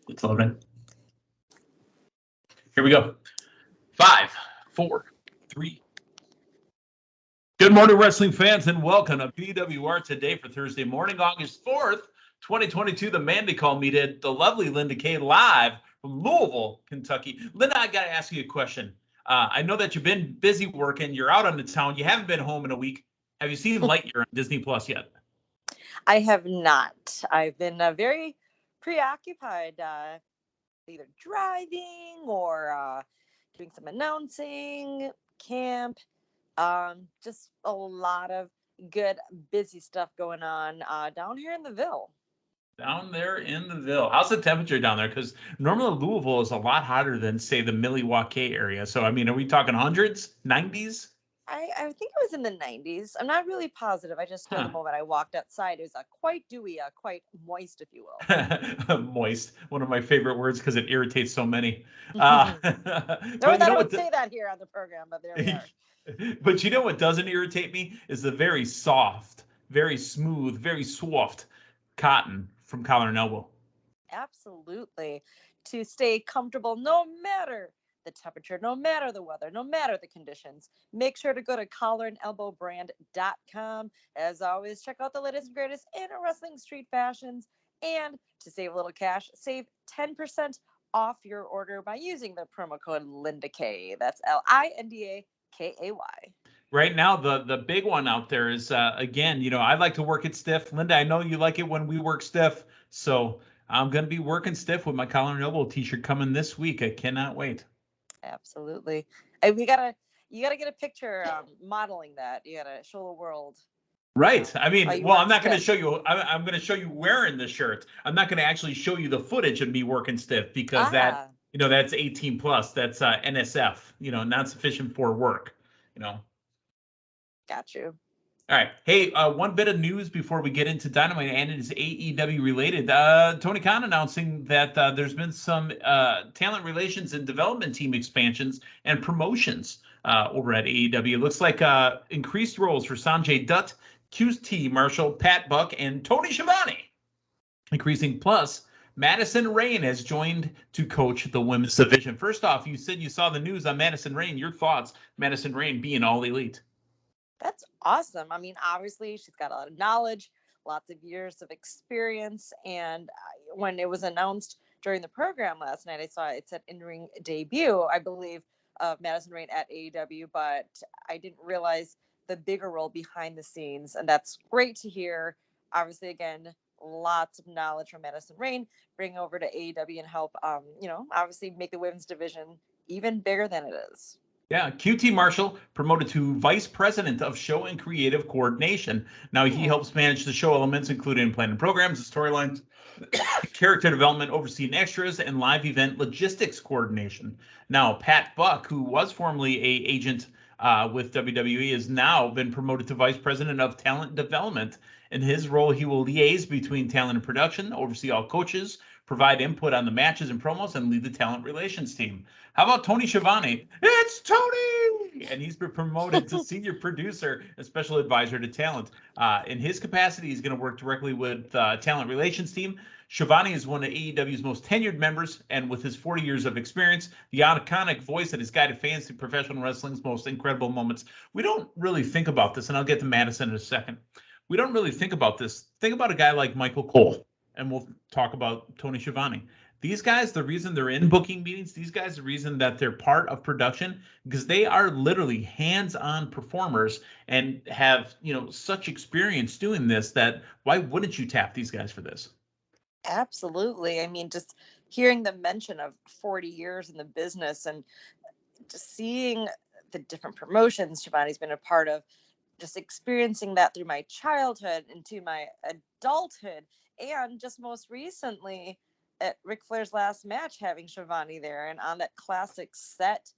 It's loading. Here we go. 5, 4, 3. Good morning, wrestling fans, and welcome to PWR Today for Thursday morning, August 4th, 2022. The Mandy Call Meathead, the lovely Linda Kay, live from Louisville, Kentucky. Linda, I got to ask you a question. I know that you've been busy working. You're out on the town. You haven't been home in a week. Have you seen Lightyear on Disney Plus yet? I have not. I've been very preoccupied, either driving or doing some announcing, camp. Just a lot of good, busy stuff going on down here in the Ville. Down there in the Ville. How's the temperature down there? Because normally Louisville is a lot hotter than, say, the Milwaukee area. So, I mean, are we talking hundreds, 90s? I think it was in the 90s. I'm not really positive. I just know the moment I walked outside, it was quite dewy, quite moist, if you will. Moist. One of my favorite words because it irritates so many. No, But I don't say that here on the program, but there we are. But you know what doesn't irritate me is the very soft, very smooth, very soft cotton from collar and elbow. Absolutely. To stay comfortable no matter the temperature, no matter the weather, no matter the conditions, make sure to go to collarandelbowbrand.com. As always, check out the latest and greatest in wrestling street fashions. And to save a little cash, save 10% off your order by using the promo code LindaK. That's LINDAKAY. Right now, the big one out there is, again, I like to work it stiff. Linda, I know you like it when we work stiff. So I'm going to be working stiff with my collar and elbow t-shirt coming this week. I cannot wait. Absolutely. You gotta get a picture modeling that. You gotta show the world. Right. I mean, well, I'm not going to show you. I'm going to show you wearing the shirt. I'm not going to actually show you the footage of me working stiff because that's 18 plus. That's NSF. Not sufficient for work. Got you. All right. Hey, one bit of news before we get into Dynamite, and it is AEW related. Tony Khan announcing that there's been some talent relations and development team expansions and promotions over at AEW. It looks like increased roles for Sanjay Dutt, QT Marshall, Pat Buck, and Tony Schiavone. Increasing plus, Madyson Rayne has joined to coach the women's division. First off, you said you saw the news on Madyson Rayne. Your thoughts, Madyson Rayne being all elite? That's awesome. I mean, obviously, she's got a lot of knowledge, lots of years of experience. And when it was announced during the program last night, I saw it said in-ring debut, I believe, of Madyson Rayne at AEW, but I didn't realize the bigger role behind the scenes. And that's great to hear. Obviously, again, lots of knowledge from Madyson Rayne, bring over to AEW and help, obviously make the women's division even bigger than it is. Yeah, QT Marshall promoted to Vice President of Show and Creative Coordination. Now he helps manage the show elements, including planning programs, storylines, character development, overseeing extras, and live event logistics coordination. Now, Pat Buck, who was formerly an agent with WWE, has now been promoted to Vice President of Talent Development. In his role, he will liaise between talent and production, oversee all coaches, provide input on the matches and promos, and lead the talent relations team. How about Tony Schiavone? It's Tony! And he's been promoted to senior producer and special advisor to talent. In his capacity, he's going to work directly with talent relations team. Schiavone is one of AEW's most tenured members, and with his 40 years of experience, the iconic voice that has guided fans through professional wrestling's most incredible moments. We don't really think about this, and I'll get to Madyson in a second. We don't really think about this. Think about a guy like Michael Cole, and we'll talk about Tony Schiavone. These guys, the reason they're in booking meetings, these guys, the reason that they're part of production, because they are literally hands-on performers and have, such experience doing this that why wouldn't you tap these guys for this? Absolutely. I mean, just hearing the mention of 40 years in the business and just seeing the different promotions Schiavone's been a part of, just experiencing that through my childhood into my adulthood, and just most recently at Ric Flair's last match, having Schiavone there and on that classic set.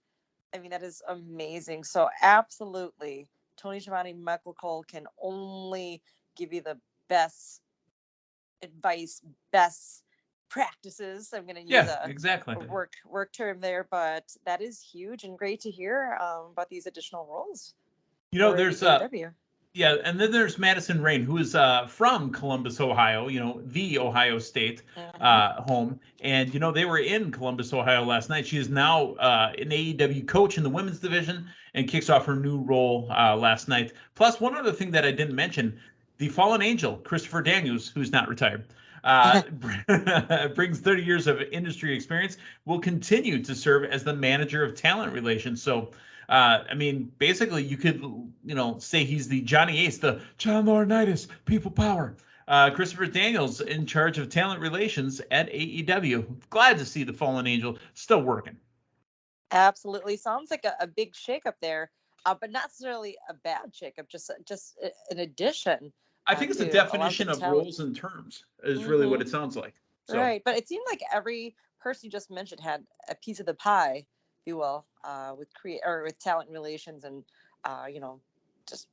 I mean, that is amazing. So absolutely, Tony Schiavone, Michael Cole can only give you the best advice, best practices. I'm going to use a work term there, but that is huge and great to hear about these additional roles. There's Yeah, and then there's Madyson Rayne, who is from Columbus, Ohio, the Ohio State Mhm. home. And, they were in Columbus, Ohio last night. She is now an AEW coach in the women's division and kicks off her new role last night. Plus, one other thing that I didn't mention, the fallen angel, Christopher Daniels, who's not retired, brings 30 years of industry experience, will continue to serve as the manager of talent relations. So, I mean, basically, you could, say he's the Johnny Ace, the John Laurinaitis, people power. Christopher Daniels in charge of talent relations at AEW. Glad to see the Fallen Angel still working. Absolutely. Sounds like a big shakeup there, but not necessarily a bad shakeup, just an addition I think it's a to a lot of the definition of talent. roles and terms is really what Hmm. it sounds like. So Right. But it seemed like every person you just mentioned had a piece of the pie, if you will, with with talent relations and, you know, just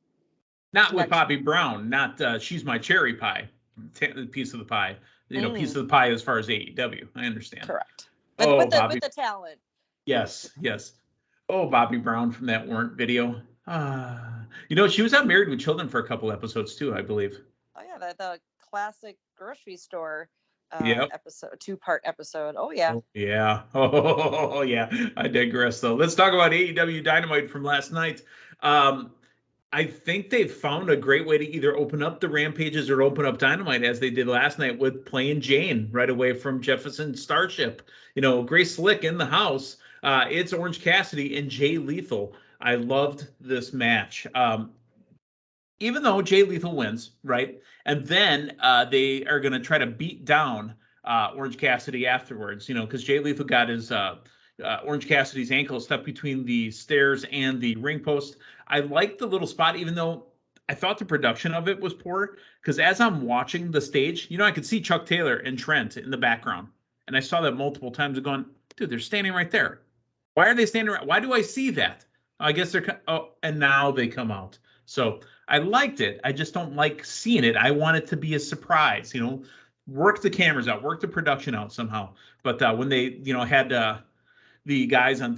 not with connection. Bobby Brown, not she's my cherry pie, piece of the pie. Piece Mm, of the pie as far as AEW. I understand. correct. But Oh, with Bobby. the talent. Yes, yes. Oh, Bobby Brown from that Warrant video. She was on Married with Children for a couple episodes too, I believe. Oh yeah, the classic grocery store Yep. episode, 2-part episode. Oh yeah. Oh, yeah. Oh, yeah. I digress, though. Let's talk about AEW Dynamite from last night. Um, I think they've found a great way to either open up the Rampages or open up Dynamite as they did last night with playing Jane right away from Jefferson Starship. Grace Slick in the house. It's Orange Cassidy and Jay Lethal. I loved this match. Even though Jay Lethal wins, right? And then they are going to try to beat down Orange Cassidy afterwards, because Jay Lethal got his Orange Cassidy's ankle stuck between the stairs and the ring post. I liked the little spot, even though I thought the production of it was poor, because as I'm watching the stage, I could see Chuck Taylor and Trent in the background. And I saw that multiple times and going, dude, they're standing right there. Why are they standing right? Why do I see that? I guess and now they come out. So I liked it. I just don't like seeing it. I want it to be a surprise. Work the cameras out, work the production out somehow. But when they, had the guys on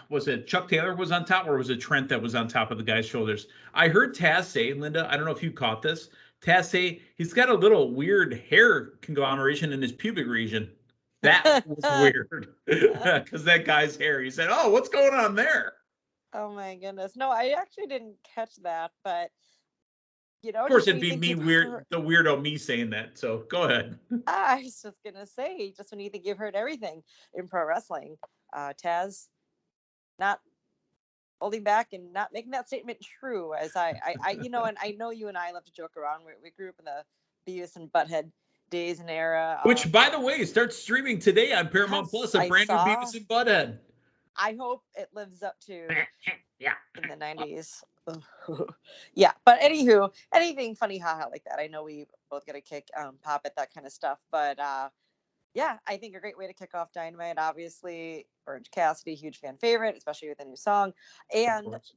was it Chuck Taylor was on top, or was it Trent that was on top of the guy's shoulders? I heard Taz say, Linda, I don't know if you caught this. Taz say he's got a little weird hair conglomeration in his pubic region. That was weird because that guy's hair. He said, "Oh, what's going on there?" Oh my goodness. No, I actually didn't catch that, but Of course, just when it'd you be think me you've heard, weird, the weirdo me saying that. So go ahead. I was just gonna say, just when you think you've heard everything in pro wrestling, Taz not holding back and not making that statement true. As and I know you and I love to joke around. We grew up in the Beavis and Butthead days and era. Which, by the way, starts streaming today on Paramount Yes, Plus. A I brand new saw. Beavis and Butthead. I hope it lives up to Yeah. in the 90s. Yeah, but anywho, anything funny haha like that. I know we both get a kick pop at that kind of stuff, but yeah, I think a great way to kick off Dynamite. Obviously, Orange Cassidy, huge fan favorite, especially with a new song. Of And course.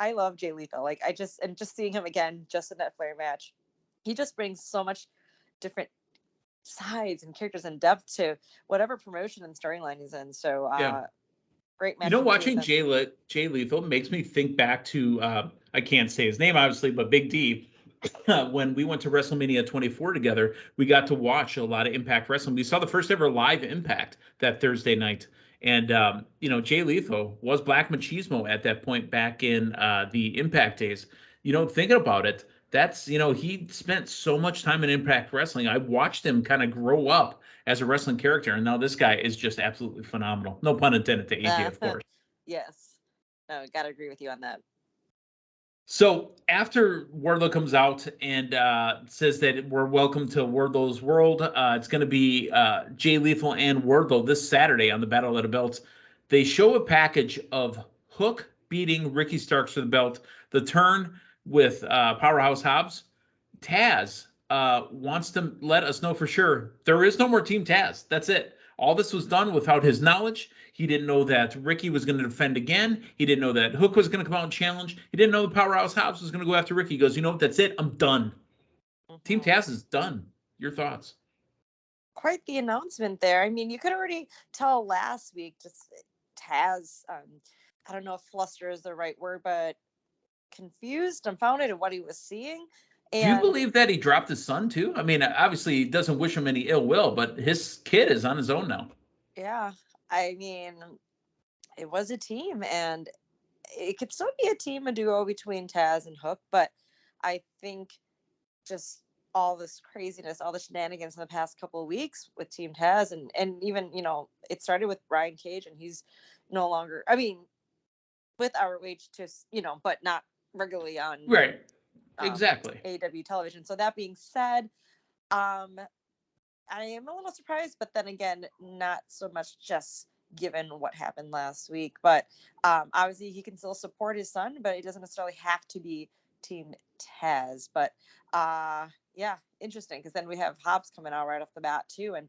I love Jay Lethal. Like just seeing him again just in that Flair match, he just brings so much different sides and characters and depth to whatever promotion and storyline he's in. So Yeah. great match for the two of Watching them. Jay Lethal makes me think back to I can't say his name obviously, but Big D. When we went to WrestleMania 24 together, we got to watch a lot of Impact Wrestling. We saw the first ever live Impact that Thursday night. And, Jay Lethal was Black Machismo at that point back in the Impact days. Thinking about it, that's, he spent so much time in Impact Wrestling. I watched him kind of grow up as a wrestling character. And now this guy is just absolutely phenomenal. No pun intended to AJ, of course. Yes, no, gotta agree with you on that. So after Wardlow comes out and says that we're welcome to Wardlow's world, it's going to be Jay Lethal and Wardlow this Saturday on the Battle of the Belts. They show a package of Hook beating Ricky Starks for the belt, the turn with Powerhouse Hobbs. Taz wants to let us know for sure there is no more Team Taz. That's it. All this was done without his knowledge. He didn't know that Ricky was going to defend again. He didn't know that Hook was going to come out and challenge. He didn't know the Powerhouse Hobbs was going to go after Ricky. He goes, that's it. I'm done. Team Mm-hmm. Taz is done. Your thoughts? Quite the announcement there. I mean, you could already tell last week. Just Taz. I don't know if fluster is the right word, but confused, dumbfounded at what he was seeing. And do you believe that he dropped his son too? I mean, obviously he doesn't wish him any ill will, but his kid is on his own now. yeah, I mean, it was a team, and it could still be a team, a duo between Taz and Hook, but I think just all this craziness, all the shenanigans in the past couple of weeks with Team Taz, and even, you know, it started with Brian Cage, and he's no longer, I mean, with ROH, just, you know, but not regularly on Right. Exactly. AEW television. So that being said, I am a little surprised, but then again, not so much, just given what happened last week. But obviously he can still support his son, but it doesn't necessarily have to be Team Taz. But yeah, interesting, because then we have Hobbs coming out right off the bat too. And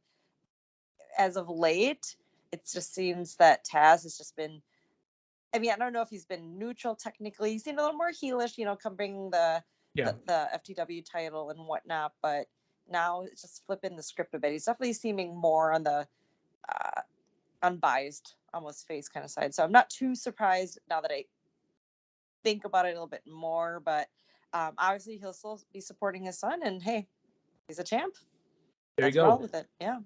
as of late, it just seems that Taz has just been, I mean, I don't know if he's been neutral technically. He's been a little more heelish, you know, come bring the FTW title and whatnot. But now it's just flipping the script a bit. He's definitely seeming more on the unbiased, almost face kind of side. So I'm not too surprised now that I think about it a little bit more. But obviously he'll still be supporting his son. And hey, he's a champ. There Let's you go. roll with it. Yeah.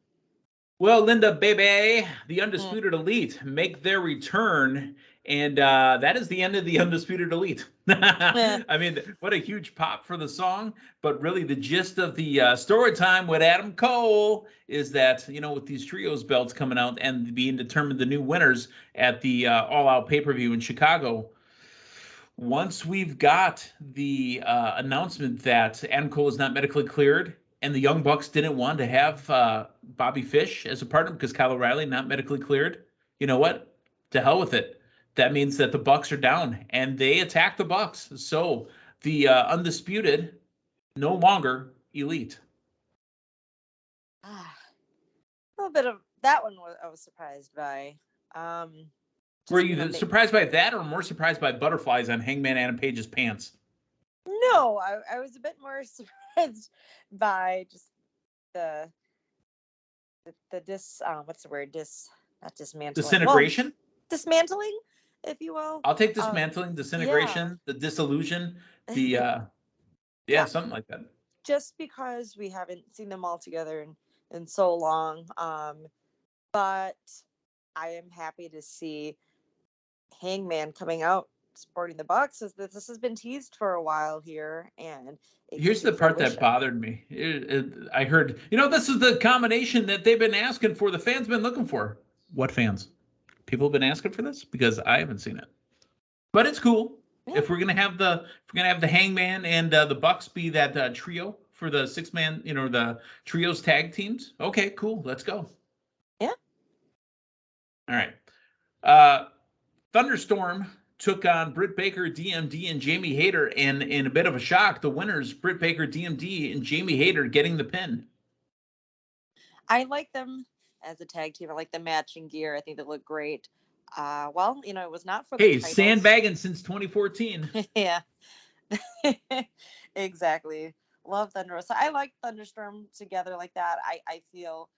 Well, Linda, baby, the Undisputed Elite make their return, and that is the end of the Undisputed Elite. I mean, what a huge pop for the song, but really the gist of the story time with Adam Cole is that, you know, with these trios belts coming out and being determined the new winners at the All Out pay-per-view in Chicago, once we've got the announcement that Adam Cole is not medically cleared, and the Young Bucks didn't want to have Bobby Fish as a partner because Kyle O'Reilly not medically cleared, you know what? To hell with it. That means that the Bucks are down, and they attack the Bucks. So the Undisputed, no longer elite. A little bit of that one I was surprised by. Were you surprised by that, or more surprised by butterflies on Hangman Adam Page's pants? No, I was a bit more surprised by just the what's the word, not dismantling, Disintegration? well, dismantling, if you will. I'll take dismantling, disintegration, the disillusion, the yeah, something like that. Just because we haven't seen them all together in so long, but I am happy to see Hangman coming out supporting the Bucks. This has been teased for a while here, and here's the part that bothered me. I heard, you know, this is the combination that they've been asking for. The fans been looking for. What fans? People have been asking for this because I haven't seen it. But it's cool. Yeah. If we're gonna have the Hangman and the Bucks be that trio for the 6-man, you know, the trios tag teams. Okay, cool. Let's go. Yeah. All right. Thunderstorm took on Britt Baker, DMD, and Jamie Hayter, and in a bit of a shock, the winners, Britt Baker, DMD, and Jamie Hayter, getting the pin. I like them as a tag team. I like the matching gear. I think they look great. Well, you know, it was not for the titles. Sandbagging since 2014. Yeah. Exactly. Love Thunder. So I like Thunderstorm together like that. I feel.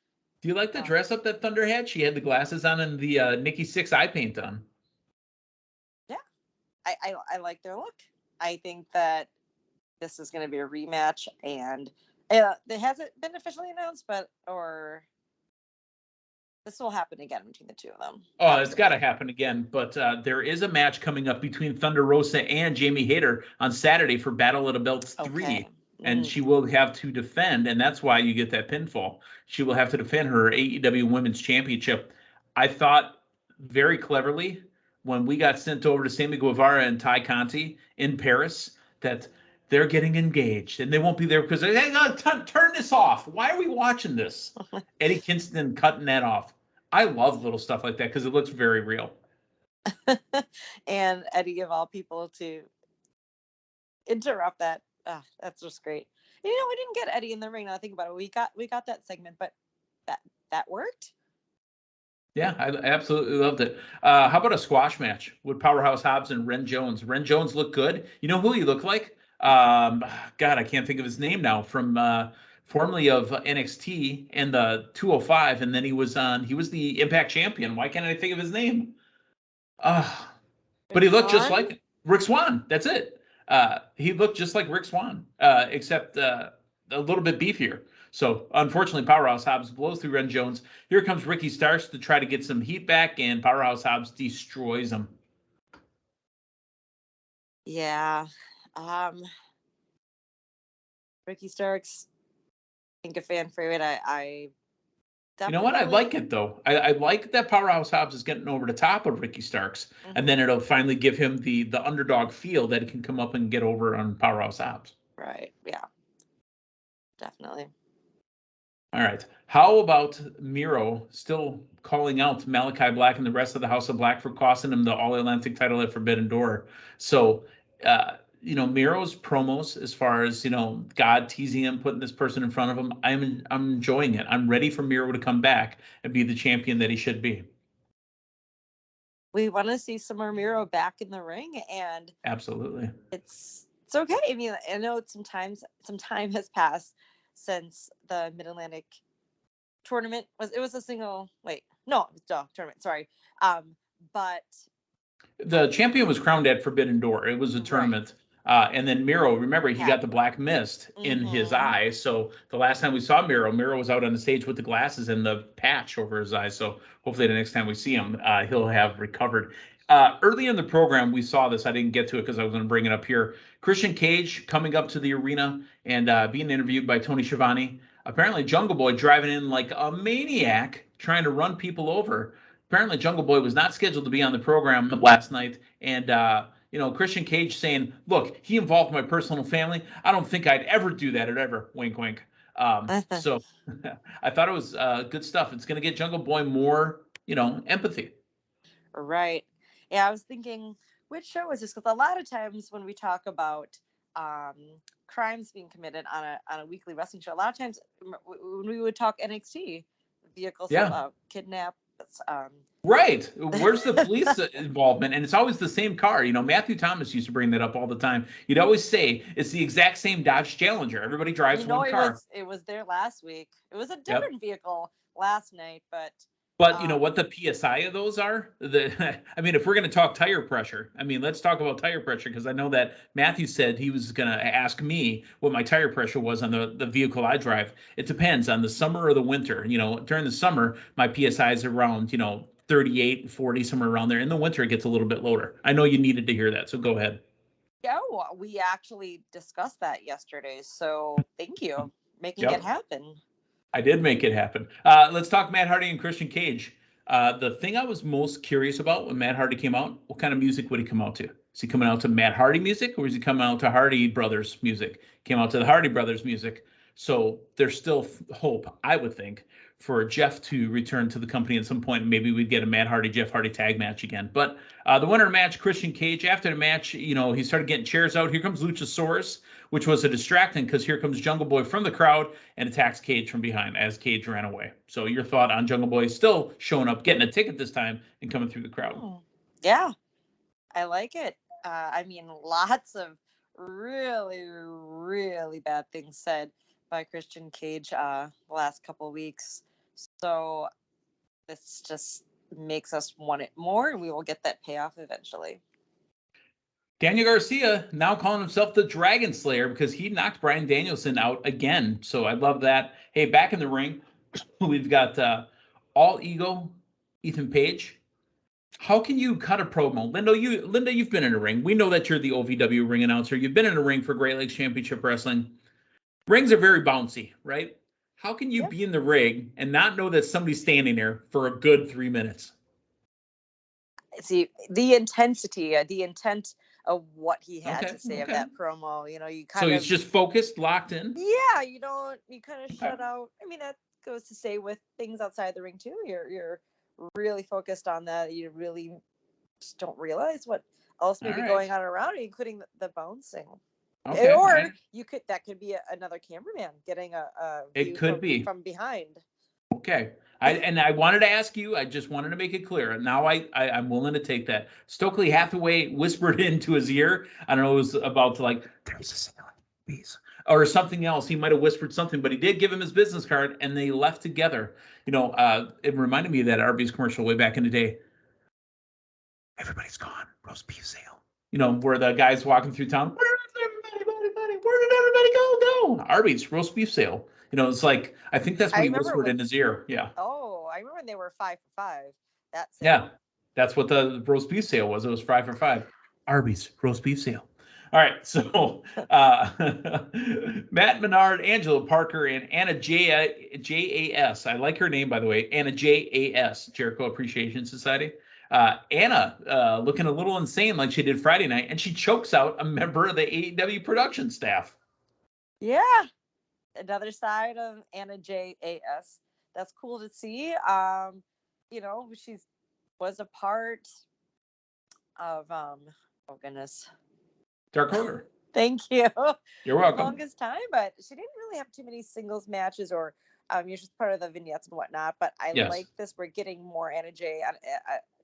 Do you like the dress up that Thunder had? She had the glasses on and the Nikki Sixx eye paint on. Yeah. I like their look. I think that this is going to be a rematch, and it hasn't been officially announced, or this will happen again between the two of them. Oh, absolutely. It's got to happen again. But there is a match coming up between Thunder Rosa and Jamie Hayter on Saturday for Battle of the Belts 3. And she will have to defend, and that's why you get that pinfall. She will have to defend her AEW Women's Championship. I thought very cleverly when we got sent over to Sammy Guevara and Ty Conti in Paris that they're getting engaged and they won't be there because hey, turn this off. Why are we watching this? Eddie Kingston cutting that off. I love little stuff like that because it looks very real. And Eddie, of all people, to interrupt that. That's just great. You know, we didn't get Eddie in the ring. Now I think about it. We got that segment, but that worked. Yeah, I absolutely loved it. How about a squash match with Powerhouse Hobbs and Ren Jones? Ren Jones looked good. You know who he looked like? God, I can't think of his name now. From formerly of NXT and the 205, and then he was the Impact champion. Why can't I think of his name? But he looked just like Rick Swann. That's it. he looked just like Rick Swan, except a little bit beefier. So unfortunately, Powerhouse Hobbs blows through Ren Jones. Here comes Ricky Starks to try to get some heat back, and Powerhouse Hobbs destroys him. Yeah. Ricky Starks, I think a fan favorite. I You know what? I definitely. like it though. I like that Powerhouse Hobbs is getting over the top of Ricky Starks, and then it'll finally give him the underdog feel that he can come up and get over on Powerhouse Hobbs. Right. Yeah. Definitely. All right. How about Miro still calling out Malachi Black and the rest of the House of Black for costing him the All Atlantic title at Forbidden Door? So, Miro's promos, as far as God teasing him, putting this person in front of him, I'm enjoying it. I'm ready for Miro to come back and be the champion that he should be. We want to see some more Miro back in the ring, and absolutely, it's okay. I mean, I know some time has passed since the Mid Atlantic tournament was a single. Wait, no, it was tournament. Sorry, but the champion was crowned at Forbidden Door. It was a tournament. And then Miro, remember, he got the black mist in his eye. So the last time we saw Miro was out on the stage with the glasses and the patch over his eyes. So hopefully the next time we see him, he'll have recovered. Early in the program, we saw this. I didn't get to it because I was going to bring it up here. Christian Cage coming up to the arena and being interviewed by Tony Schiavone. Apparently, Jungle Boy driving in like a maniac, trying to run people over. Apparently, Jungle Boy was not scheduled to be on the program last night. And Christian Cage saying, look, he involved my personal family. I don't think I'd ever do that or ever. Wink, wink. So I thought it was good stuff. It's going to get Jungle Boy more, empathy. Right. Yeah, I was thinking, which show is this? Because a lot of times when we talk about crimes being committed on a weekly wrestling show, a lot of times when we would talk NXT, vehicles kidnap. Right. Where's the police involvement? And it's always the same car. Matthew Thomas used to bring that up all the time. He'd always say it's the exact same Dodge Challenger. Everybody drives one car. It was there last week. It was a different vehicle last night, but you know what the PSI of those are? If we're going to talk tire pressure, let's talk about tire pressure, because I know that Matthew said he was going to ask me what my tire pressure was on the vehicle I drive. It depends on the summer or the winter. During the summer, my PSI is around, 38, 40, somewhere around there. In the winter, it gets a little bit lower. I know you needed to hear that, so go ahead. Yeah, we actually discussed that yesterday. So thank you making it happen. I did make it happen. Let's talk Matt Hardy and Christian Cage. The thing I was most curious about when Matt Hardy came out, what kind of music would he come out to? Is he coming out to Matt Hardy music, or is he coming out to Hardy Brothers music? Came out to the Hardy Brothers music. So there's still hope, I would think, for Jeff to return to the company at some point. And maybe we'd get a Matt Hardy, Jeff Hardy tag match again. But the winner of the match, Christian Cage, after the match, he started getting chairs out. Here comes Luchasaurus, which was a distracting, because here comes Jungle Boy from the crowd and attacks Cage from behind as Cage ran away. So your thought on Jungle Boy still showing up, getting a ticket this time, and coming through the crowd? Yeah, I like it. Lots of really, really bad things said by Christian Cage the last couple of weeks. So this just makes us want it more, and we will get that payoff eventually. Daniel Garcia now calling himself the Dragon Slayer because he knocked Bryan Danielson out again. So I love that. Hey, back in the ring, we've got All Ego, Ethan Page. How can you cut a promo? Linda, you've been in a ring. We know that you're the OVW ring announcer. You've been in a ring for Great Lakes Championship Wrestling. Rings are very bouncy, right? How can you be in the ring and not know that somebody's standing there for a good 3 minutes? See, the intensity, the intent of what he had to say of that promo, you kind of... So he's just focused, locked in? Yeah, you kind of shut out. That goes to say with things outside the ring too. You're really focused on that. You really just don't realize what else may be going on around you, including the bouncing. Okay. Or that could be another cameraman getting a view from behind. Okay. I wanted to ask you, I just wanted to make it clear. Now I'm willing to take that. Stokely Hathaway whispered into his ear. I don't know, it was about to there's a ceiling, please. Or something else. He might have whispered something, but he did give him his business card and they left together. It reminded me of that Arby's commercial way back in the day. Everybody's gone. Roast beef sale. where the guy's walking through town. Where did everybody go? Arby's roast beef sale. It's like I think that's what I he remember whispered in his ear. Yeah. Oh, I remember when they were 5 for 5. That Yeah, sale. that's what the roast beef sale was. It was 5 for 5. Arby's roast beef sale. All right, so Matt Menard, Angela Parker, and Anna JAS. I like her name, by the way. Anna JAS, Jericho Appreciation Society. Anna looking a little insane like she did Friday night, and she chokes out a member of the AEW production staff. Yeah. Another side of Anna JAS. That's cool to see. She's was a part of oh goodness. Dark Order. Thank you. You're The welcome. longest time, but she didn't really have too many singles matches or you're just part of the vignettes and whatnot. But I Yes. like this. We're getting more Anna J on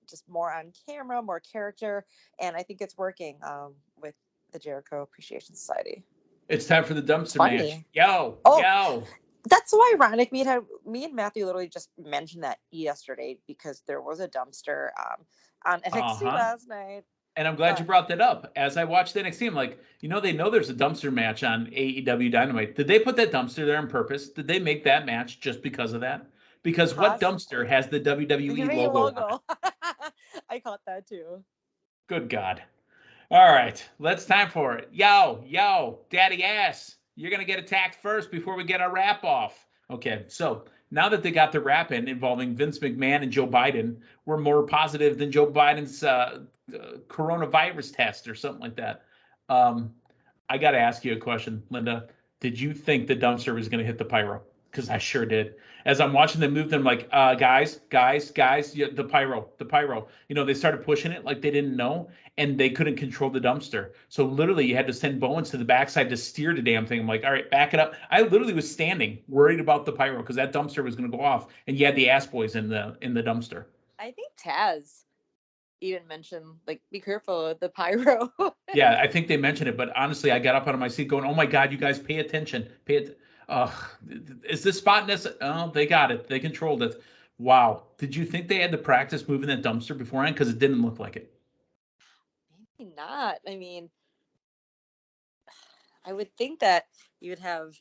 just more on camera, more character, and I think it's working with the Jericho Appreciation Society. It's time for the dumpster match. Funny. Yo. That's so ironic. Me and Matthew literally just mentioned that yesterday because there was a dumpster on NXT last night. And I'm glad you brought that up. As I watched NXT, I'm like, they know there's a dumpster match on AEW Dynamite. Did they put that dumpster there on purpose? Did they make that match just because of that? Because what dumpster has the WWE logo on it? I caught that too. Good God. All right, let's time for it. Yo, daddy ass. You're going to get attacked first before we get our wrap off. Okay, so now that they got the wrap in involving Vince McMahon and Joe Biden, we're more positive than Joe Biden's coronavirus test or something like that. I got to ask you a question, Linda. Did you think the dumpster was going to hit the pyro? Because I sure did. As I'm watching them move, them like, guys, yeah, the pyro. They started pushing it like they didn't know, and they couldn't control the dumpster. So literally, you had to send Bowens to the backside to steer the damn thing. I'm like, all right, back it up. I literally was standing, worried about the pyro because that dumpster was going to go off, and you had the ass boys in the dumpster. I think Taz even mentioned, like, be careful with the pyro. Yeah, I think they mentioned it, but honestly, I got up out of my seat going, oh my God, you guys pay attention. Is this spot necessary? Oh, they got it. They controlled it. Wow. Did you think they had to practice moving that dumpster beforehand? Because it didn't look like it. Maybe not. I mean, I would think that you would have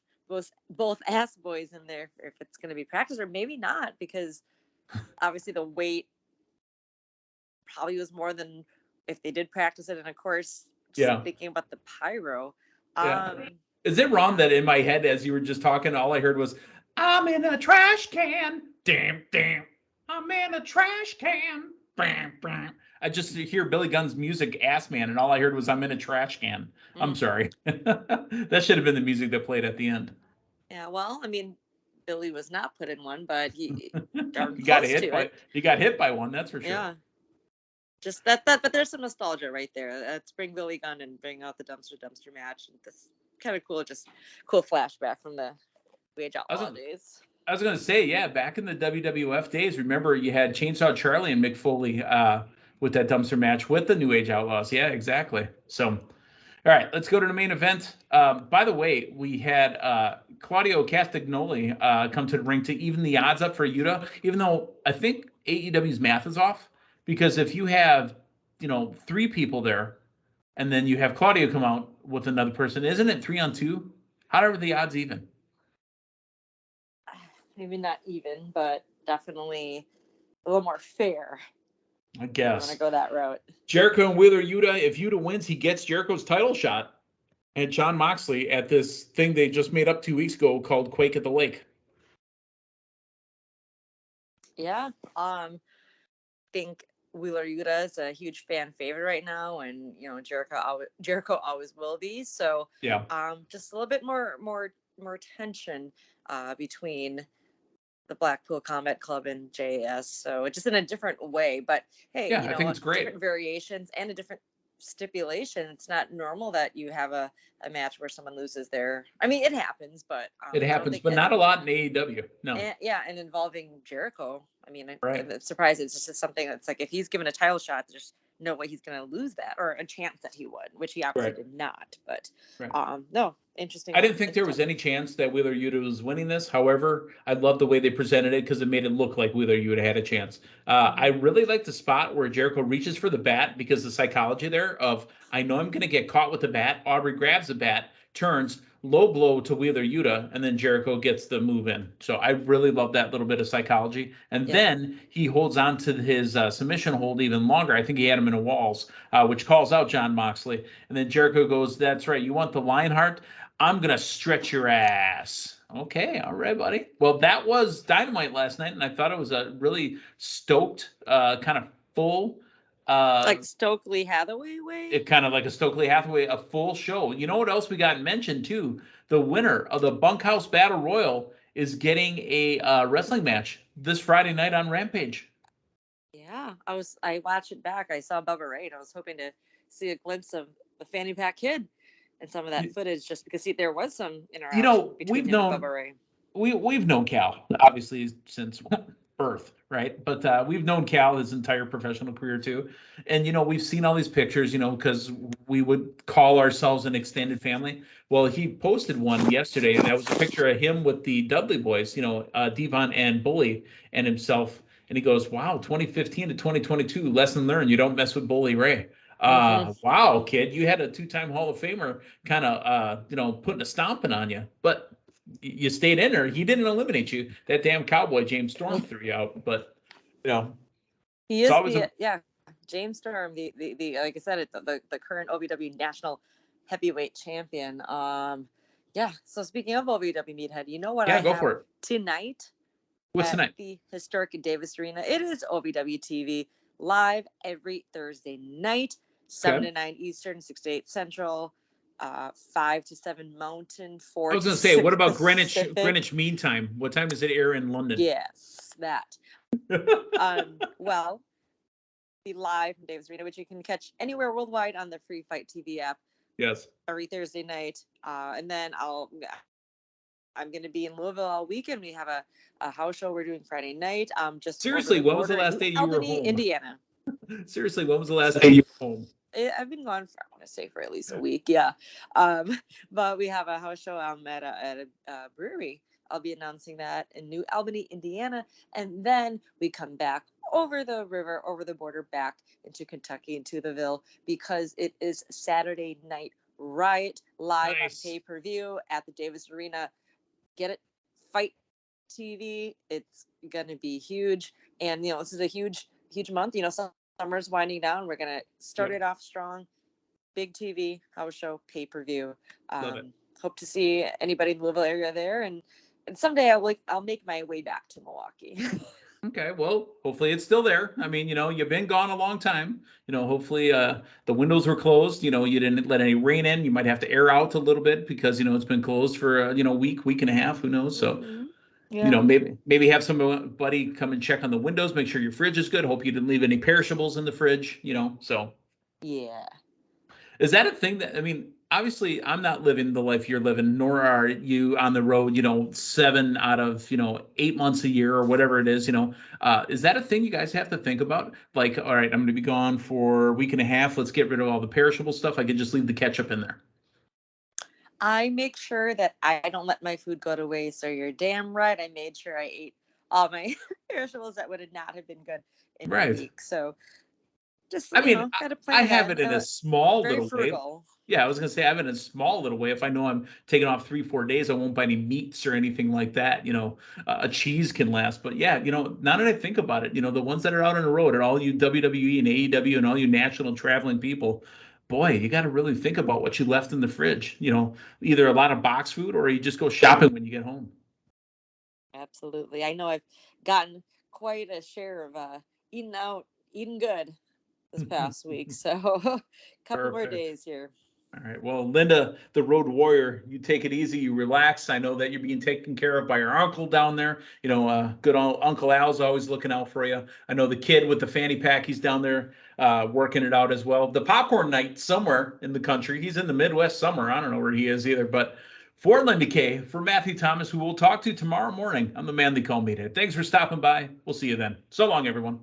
both ass boys in there if it's going to be practice, or maybe not, because obviously the weight probably was more than if they did practice it. And of course, thinking about the pyro. Is it wrong that in my head, as you were just talking, all I heard was, I'm in a trash can. Damn. I'm in a trash can. Bam, bam. I just hear Billy Gunn's music, Ass Man, and all I heard was, I'm in a trash can. I'm sorry. That should have been the music that played at the end. Yeah, well, I mean, Billy was not put in one, but he got hit by one, that's for sure. Yeah. Just that, but there's some nostalgia right there. Let's bring Billy Gunn and bring out the dumpster match. And this kind of cool flashback from the Wage Outlaw days. I was going to say, yeah, back in the WWF days, remember you had Chainsaw Charlie and Mick Foley with that dumpster match with the New Age Outlaws. Yeah, exactly. So, all right, let's go to the main event. By the way, we had Claudio Castagnoli come to the ring to even the odds up for Yuta, even though I think AEW's math is off. Because if you have, 3 people there, and then you have Claudio come out with another person, isn't it 3-on-2? How are the odds even? Maybe not even, but definitely a little more fair. I guess. I want to go that route. Jericho and Wheeler Yuta. If Yuta wins, he gets Jericho's title shot at Jon Moxley at this thing they just made up 2 weeks ago called Quake at the Lake. Yeah. Think Wheeler Yuta is a huge fan favorite right now, and Jericho always will be. So yeah, just a little bit more tension between the Blackpool Combat Club and JAS. So just in a different way, but hey, I think it's great. Different variations and a different stipulation. It's not normal that you have a match where someone loses their. I mean, it happens, but it happens, but not a lot in AEW. No. And involving Jericho. I mean, right. I'm surprised it's just something that's like if he's given a title shot, there's no way he's going to lose that, or a chance that he would, which he obviously Right. did not. But Right. no, interesting. I didn't think there was any chance that Wheeler Yuta was winning this. However, I love the way they presented it because it made it look like Wheeler Yuta had a chance. I really like the spot where Jericho reaches for the bat because the psychology there of, I know I'm going to get caught with the bat. Aubrey grabs the bat, turns, low blow to Wheeler Yuta, and then Jericho gets the move in. So I really love that little bit of psychology. And then he holds on to his submission hold even longer. I think he had him in a walls, which calls out Jon Moxley. And then Jericho goes, "That's right. You want the Lionheart? I'm going to stretch your ass." Okay, all right, buddy. Well, that was Dynamite last night, and I thought it was a really stoked, kind of full. Like Stokely Hathaway way? It kind of like a Stokely Hathaway, a full show. You know what else we got mentioned, too? The winner of the Bunkhouse Battle Royal is getting a wrestling match this Friday night on Rampage. Yeah, I watched it back. I saw Bubba Ray. I was hoping to see a glimpse of the Fanny Pack Kid and some of that footage, just because there was some interaction between him and Bubba Ray. We've known Cal obviously since birth, right? But we've known Cal his entire professional career too, and we've seen all these pictures, because we would call ourselves an extended family. Well, he posted one yesterday, and that was a picture of him with the Dudley boys, Devon and Bully and himself, and he goes, "Wow, 2015 to 2022, lesson learned: you don't mess with Bully Ray." Wow, kid, you had a two-time Hall of Famer kind of, putting a stomping on you, but you stayed in there. He didn't eliminate you. That damn cowboy James Storm threw you out. But he is James Storm, the like I said, the current OVW National Heavyweight Champion. So speaking of OVW Meathead, you know what I go have for it. tonight? What's tonight? The historic Davis Arena. It is OVW TV live every Thursday night, 7 to 9 Eastern, 6 to 8 Central, 5 to 7 Mountain, 4 I was to going to say, 6 what about Pacific. Greenwich Mean Time? What time does it air in London? Yes, that. Well, the live from Davis Arena, which you can catch anywhere worldwide on the Free Fight TV app. Yes. Every Thursday night. And then I'm going to be in Louisville all weekend. We have a house show we're doing Friday night. Just seriously, when was the last day you were home? Indiana. Seriously, when was the last day you were home? I've been gone for, I want to say, for at least a week. Yeah. But we have a house show at a brewery. I'll be announcing that in New Albany, Indiana. And then we come back over the river, over the border, back into Kentucky, into the Ville, because it is Saturday Night Riot live on pay-per-view at the Davis Arena. Get it, Fight TV. It's gonna be huge, and this is a huge month. Summer's winding down. We're gonna start it off strong. Big TV house show, pay-per-view. Hope to see anybody in the Louisville area there, and someday I'll make my way back to Milwaukee. Okay, well, hopefully it's still there. I mean, you've been gone a long time. Hopefully the windows were closed. You didn't let any rain in. You might have to air out a little bit because it's been closed for a week and a half. Who knows? So, maybe have somebody come and check on the windows, make sure your fridge is good. Hope you didn't leave any perishables in the fridge. So. Yeah. Is that a thing that, obviously I'm not living the life you're living, nor are you on the road, 7 out of, 8 months a year or whatever it is, is that a thing you guys have to think about? Like, all right, I'm going to be gone for a week and a half. Let's get rid of all the perishable stuff. I could just leave the ketchup in there. I make sure that I don't let my food go to waste. So you're damn right. I made sure I ate all my perishables that would not have been good in a week. So just, gotta plan I have it in a small little frugal way. Yeah, I was going to say I have it in a small little way. If I know I'm taking off 3-4 days, I won't buy any meats or anything like that. A cheese can last. But yeah, now that I think about it, the ones that are out on the road are all you WWE and AEW and all you national traveling people. Boy, you got to really think about what you left in the fridge. Either a lot of box food or you just go shopping when you get home. Absolutely. I know I've gotten quite a share of eating out, eating good this past week. So a couple more days here. All right. Well, Linda, the road warrior, you take it easy. You relax. I know that you're being taken care of by your uncle down there. Good old Uncle Al's always looking out for you. I know the kid with the fanny pack, he's down there working it out as well. The popcorn night somewhere in the country. He's in the Midwest somewhere. I don't know where he is either. But for Linda Kay, for Matthew Thomas, who we'll talk to tomorrow morning, I'm the man they call Meathead. Thanks for stopping by. We'll see you then. So long, everyone.